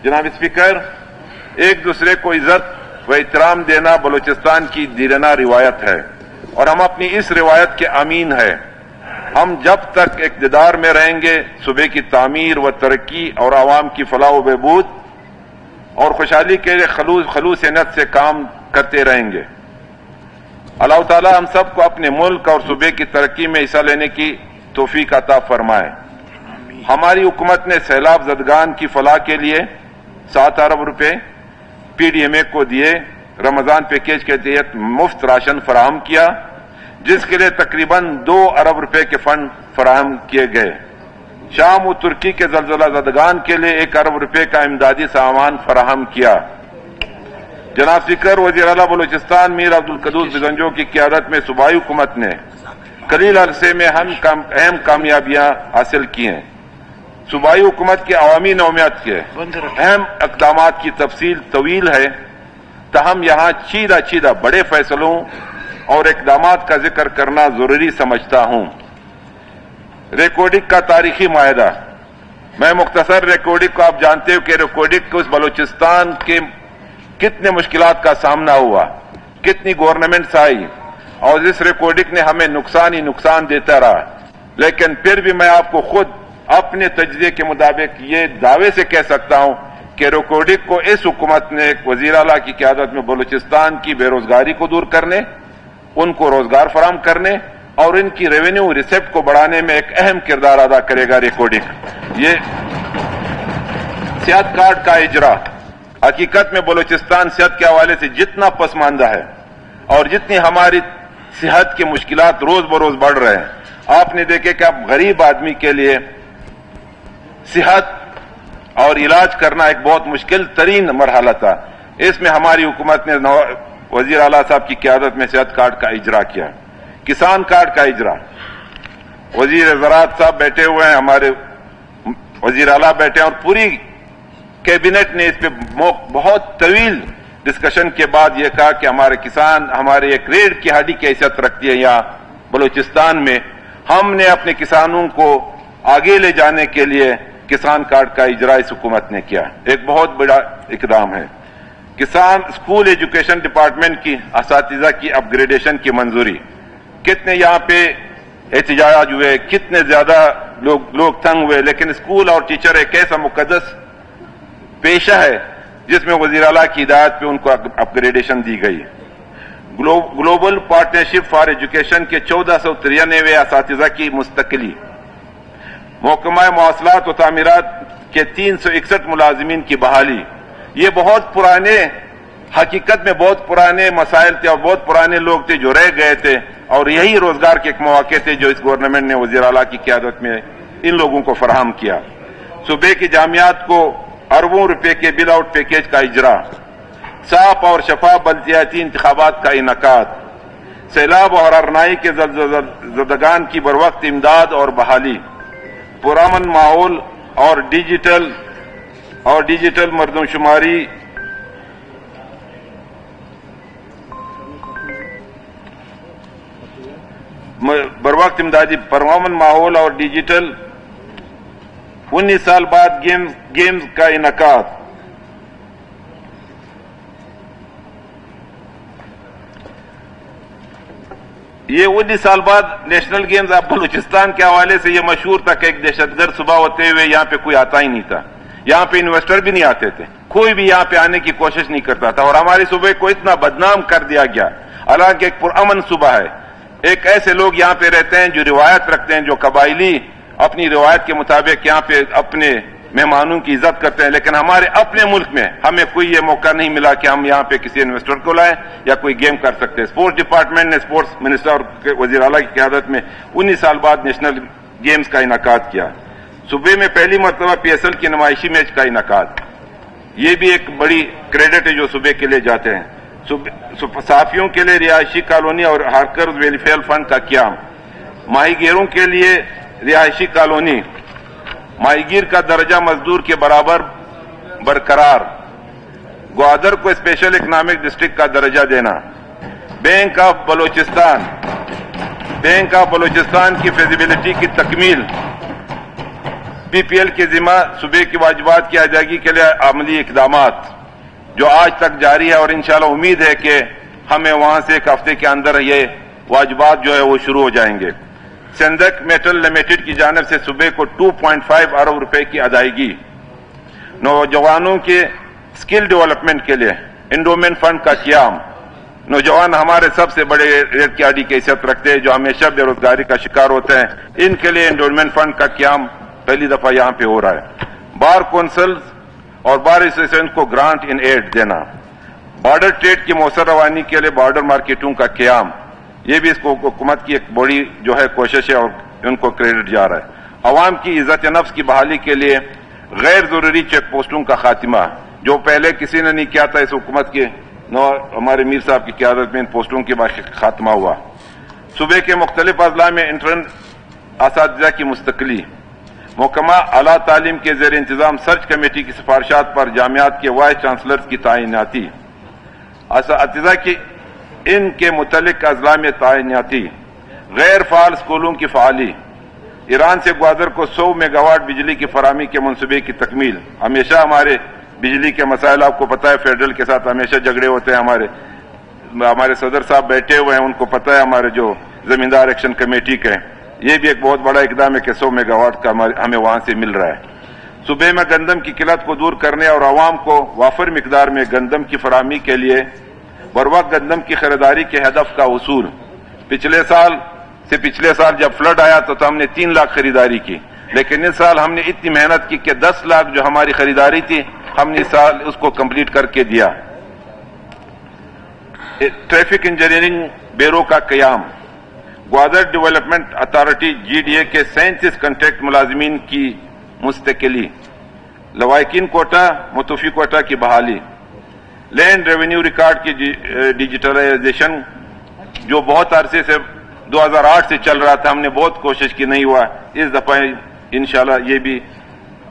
جناب اسپیکر، ایک دوسرے کو عزت و احترام دینا بلوچستان کی دیرینہ روایت ہے اور ہم اپنی اس روایت کے امین ہیں۔ ہم جب تک اقتدار میں رہیں گے صوبے کی تعمیر و ترقی اور عوام کی فلاح و بہبود اور خوشحالی کے لیے خلوص نیت سے کام کرتے رہیں گے۔ اللہ تعالی ہم سب کو اپنے ملک اور صوبے کی ترقی میں حصہ لینے کی توفیق عطا فرمائے۔ ہماری حکومت نے سیلاب زدگان کی فلاح کے لیے 7 ارب روپے پی ڈی ایم اے کو دیے۔ رمضان پیکیج کے تحت مفت راشن فراہم کیا، جس کے لیے تقریباً 2 ارب روپے کے فنڈ فراہم کیے گئے۔ شام و ترکی کے زلزلہ زدگان کے لیے 1 ارب روپے کا امدادی سامان فراہم کیا۔ جناب اسپیکر، وزیر اعلیٰ بلوچستان میر عبدالقدوس بزنجو کی قیادت میں صوبائی حکومت نے قلیل عرصے میں اہم کامیابیاں حاصل کی ہیں۔ صوبائی حکومت کے عوامی نومیت کے اہم اقدامات کی تفصیل طویل ہے، تاہم یہاں چیدہ بڑے فیصلوں اور اقدامات کا ذکر کرنا ضروری سمجھتا ہوں۔ ریکارڈنگ کا تاریخی معاہدہ، میں مختصر ریکارڈنگ کو آپ جانتے ہو کہ ریکارڈنگ کو اس بلوچستان کے کتنے مشکلات کا سامنا ہوا، کتنی گورنمنٹس آئی اور اس ریکارڈنگ نے ہمیں نقصان ہی نقصان دیتا رہا، لیکن پھر بھی میں آپ کو خود اپنے تجزیے کے مطابق یہ دعوے سے کہہ سکتا ہوں کہ ریکارڈنگ کو اس حکومت نے وزیر اعلیٰ کی قیادت میں بلوچستان کی بے روزگاری کو دور کرنے، ان کو روزگار فراہم کرنے اور ان کی ریونیو ریسیپٹ کو بڑھانے میں ایک اہم کردار ادا کرے گا۔ ریکارڈنگ یہ صحت کارڈ کا اجرا، حقیقت میں بلوچستان صحت کے حوالے سے جتنا پسماندہ ہے اور جتنی ہماری صحت کی مشکلات روز بروز بڑھ رہے ہیں، آپ نے دیکھے کہ اب غریب آدمی کے لیے صحت اور علاج کرنا ایک بہت مشکل ترین مرحلہ تھا۔ اس میں ہماری حکومت نے وزیر اعلیٰ صاحب کی قیادت میں صحت کارڈ کا اجرا کیا۔ کسان کارڈ کا اجرا، وزیر زراعت صاحب بیٹھے ہوئے ہیں، ہمارے وزیر اعلیٰ بیٹھے ہیں اور پوری کیبنٹ نے اس پہ بہت طویل ڈسکشن کے بعد یہ کہا کہ ہمارے کسان ہمارے ایک ریڑھ کی ہڈی کی حیثیت رکھتی ہے یہاں بلوچستان میں۔ ہم نے اپنے کسانوں کو آگے لے جانے کے لیے کسان کارڈ کا اجرا اس حکومت نے کیا، ایک بہت بڑا اقدام ہے۔ کسان اسکول ایجوکیشن ڈپارٹمنٹ کی اساتذہ کی اپ گریڈیشن کی منظوری، کتنے یہاں پہ احتجاج ہوئے، کتنے زیادہ لوگ تنگ ہوئے، لیکن اسکول اور ٹیچر ایک ایسا مقدس پیشہ ہے جس میں وزیر اعلیٰ کی ہدایت پہ ان کو اپ گریڈیشن دی گئی۔ گلوبل پارٹنرشپ فار ایجوکیشن کے 1493 اساتذہ کی مستقلی، محکمہ مواصلات و تعمیرات کے 361 ملازمین کی بحالی، یہ بہت پرانے، حقیقت میں بہت پرانے مسائل تھے اور بہت پرانے لوگ تھے جو رہ گئے تھے اور یہی روزگار کے ایک مواقع تھے جو اس گورنمنٹ نے وزیر اعلیٰ کی قیادت میں ان لوگوں کو فراہم کیا۔ صوبے کی جامعات کو اربوں روپے کے بل آؤٹ پیکیج کا اجرا، صاف اور شفاف بلدیاتی انتخابات کا انعقاد، سیلاب اور ارنائی کے زدگان کی بروقت امداد اور بحالی، پرامن ماحول اور ڈیجیٹل مردم شماری، بروقت امدادی پرامن ماحول اور ڈیجیٹل 19 سال بعد گیمز کا انعقاد، یہ 19 سال بعد نیشنل گیمز اب بلوچستان کے حوالے سے یہ مشہور تھا کہ ایک دہشت گرد صبح ہوتے ہوئے یہاں پہ کوئی آتا ہی نہیں تھا، یہاں پہ انویسٹر بھی نہیں آتے تھے، کوئی بھی یہاں پہ آنے کی کوشش نہیں کرتا تھا اور ہمارے صوبے کو اتنا بدنام کر دیا گیا، حالانکہ ایک پرامن صوبہ ہے۔ ایک ایسے لوگ یہاں پہ رہتے ہیں جو روایت رکھتے ہیں، جو قبائلی اپنی روایت کے مطابق یہاں پہ اپنے مہمانوں کی عزت کرتے ہیں، لیکن ہمارے اپنے ملک میں ہمیں کوئی یہ موقع نہیں ملا کہ ہم یہاں پہ کسی انویسٹر کو لائیں یا کوئی گیم کر سکتے۔ اسپورٹس ڈپارٹمنٹ نے اسپورٹس منسٹر اور وزیر اعلیٰ کی قیادت میں 19 سال بعد نیشنل گیمز کا انعقاد کیا۔ صوبے میں پہلی مرتبہ پی ایس ایل کی نمائشی میچ کا انعقاد، یہ بھی ایک بڑی کریڈٹ ہے جو صوبے کے لیے جاتے ہیں۔ صحافیوں کے لیے رہائشی کالونی اور ہارکرز ویلفیئر فنڈ کا قیام، ماہی گیروں کے لیے رہائشی کالونی، ماہی گیر کا درجہ مزدور کے برابر برقرار، گوادر کو اسپیشل اکنامک ڈسٹرکٹ کا درجہ دینا، بینک آف بلوچستان کی فیزیبلٹی کی تکمیل، پی پی ایل کے ذمہ صوبے کی واجبات کی ادائیگی کے لیے عملی اقدامات جو آج تک جاری ہے، اور انشاءاللہ امید ہے کہ ہمیں وہاں سے ایک ہفتے کے اندر یہ واجبات جو ہے وہ شروع ہو جائیں گے۔ سندک میٹل لمیٹڈ کی جانب سے صوبے کو 2.5 ارب روپے کی ادائیگی، نوجوانوں کے اسکل ڈیولپمنٹ کے لیے انڈومنٹ فنڈ کا قیام۔ نوجوان ہمارے سب سے بڑے ریڑھ کی ہڈی کی حیثیت رکھتے ہیں جو ہمیشہ بے روزگاری کا شکار ہوتے ہیں، ان کے لیے انڈومنٹ فنڈ کا قیام پہلی دفعہ یہاں پہ ہو رہا ہے۔ بار کونسل اور بار ایسوسیشن کو گرانٹ ان ایڈ دینا، بارڈر ٹریڈ کی مؤثر روانی کے لیے بارڈر مارکیٹوں کا قیام، یہ بھی اس کو حکومت کی ایک بڑی جو ہے کوشش ہے اور ان کو کریڈٹ جا رہا ہے۔ عوام کی عزت نفس کی بحالی کے لیے غیر ضروری چیک پوسٹوں کا خاتمہ، جو پہلے کسی نے نہیں کیا تھا، اس حکومت کے ہمارے میر صاحب کی قیادت میں ان پوسٹوں کے خاتمہ ہوا۔ صوبے کے مختلف اضلاع میں انٹرن اساتذہ کی مستقلی، محکمہ اعلیٰ تعلیم کے زیر انتظام سرچ کمیٹی کی سفارشات پر جامعات کے وائس چانسلرز کی تعیناتی، اساتذہ کی ان کے متعلق اضلاع میں تعیناتی، غیر فعال اسکولوں کی فعالی، ایران سے گوادر کو 100 میگا واٹ بجلی کی فراہمی کے منصوبے کی تکمیل۔ ہمیشہ ہمارے بجلی کے مسائل آپ کو پتہ ہے، فیڈرل کے ساتھ ہمیشہ جھگڑے ہوتے ہیں، ہمارے صدر صاحب بیٹھے ہوئے ہیں، ان کو پتہ ہے ہمارے جو زمیندار ایکشن کمیٹی کے، یہ بھی ایک بہت بڑا اقدام ہے کہ 100 میگا واٹ کا ہمیں وہاں سے مل رہا ہے۔ صوبے میں گندم کی قلت کو دور کرنے اور عوام کو وافر مقدار میں گندم کی فراہمی کے لیے بروقت گندم کی خریداری کے ہدف کا حصول۔ پچھلے سال جب فلڈ آیا تو ہم نے 3 لاکھ خریداری کی، لیکن اس سال ہم نے اتنی محنت کی کہ 10 لاکھ جو ہماری خریداری تھی ہم نے اس سال اس کو کمپلیٹ کر کے دیا۔ ٹریفک انجینئرنگ بیورو کا قیام، Gwadar development authority G D A کے 37 کنٹریکٹ ملازمین کی مستقلی، لوائقین کوٹا متوفی کوٹا کی بحالی، لینڈ ریونیو ریکارڈ کی ڈیجیٹلائزیشن جو بہت عرصے سے 2008 سے چل رہا تھا، ہم نے بہت کوشش کی، نہیں ہوا، اس دفعہ انشاءاللہ یہ بھی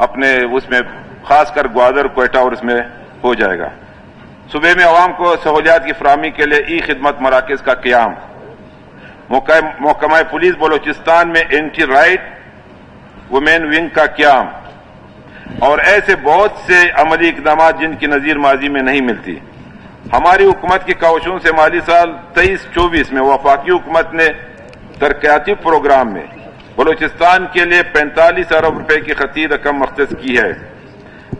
اپنے اس میں خاص کر گوادر کوئٹہ اور اس میں ہو جائے گا۔ صوبے میں عوام کو سہولیات کی فراہمی کے لیے ای خدمت مراکز کا قیام، محکمہ پولیس بلوچستان میں اینٹی رائٹ وومین ونگ کا قیام، اور ایسے بہت سے عملی اقدامات جن کی نظیر ماضی میں نہیں ملتی۔ ہماری حکومت کی کوششوں سے مالی سال 23-24 میں وفاقی حکومت نے ترقیاتی پروگرام میں بلوچستان کے لیے 45 ارب روپے کی خطی رقم مختص کی ہے،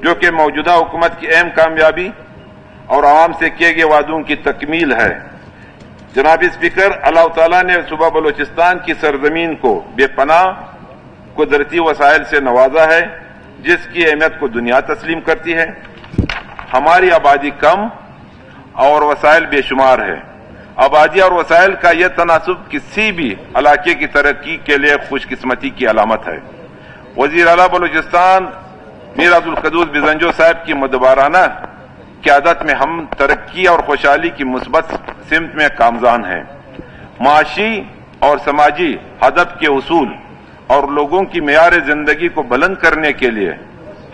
جو کہ موجودہ حکومت کی اہم کامیابی اور عوام سے کیے گئے وعدوں کی تکمیل ہے۔ جناب اسپیکر، اللہ تعالیٰ نے صوبہ بلوچستان کی سرزمین کو بے پناہ قدرتی وسائل سے نوازا ہے، جس کی اہمیت کو دنیا تسلیم کرتی ہے۔ ہماری آبادی کم اور وسائل بے شمار ہے۔ آبادی اور وسائل کا یہ تناسب کسی بھی علاقے کی ترقی کے لیے خوش قسمتی کی علامت ہے۔ وزیر اعلیٰ بلوچستان میر عبدالقدوس بزنجو صاحب کی مدبرانہ قیادت میں ہم ترقی اور خوشحالی کی مثبت سمت میں گامزن ہیں۔ معاشی اور سماجی ہدف کے حصول اور لوگوں کی معیار زندگی کو بلند کرنے کے لیے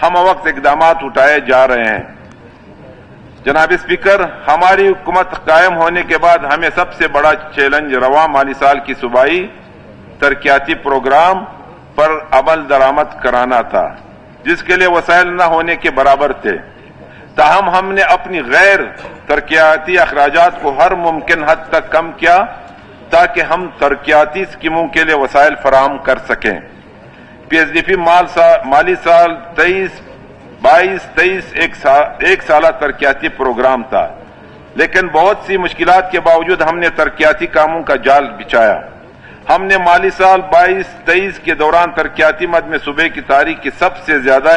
ہم وقت اقدامات اٹھائے جا رہے ہیں۔ جناب اسپیکر، ہماری حکومت قائم ہونے کے بعد ہمیں سب سے بڑا چیلنج رواں مالی سال کی صوبائی ترقیاتی پروگرام پر عمل درآمد کرانا تھا، جس کے لیے وسائل نہ ہونے کے برابر تھے۔ تاہم ہم نے اپنی غیر ترقیاتی اخراجات کو ہر ممکن حد تک کم کیا تاکہ ہم ترقیاتی اسکیموں کے لیے وسائل فراہم کر سکیں۔ پی ایس ڈی پی مالی سال 22-23 ایک سالہ ترقیاتی پروگرام تھا، لیکن بہت سی مشکلات کے باوجود ہم نے ترقیاتی کاموں کا جال بچھایا۔ ہم نے مالی سال 22-23 کے دوران ترقیاتی مد میں صوبے کی تاریخ کی سب سے زیادہ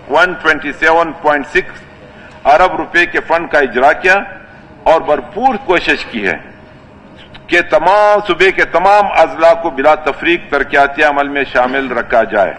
127.6 ارب روپے کے فنڈ کا اجرا کیا اور بھرپور کوشش کی ہے کہ صوبے کے تمام اضلاع کو بلا تفریق ترقیاتی عمل میں شامل رکھا جائے۔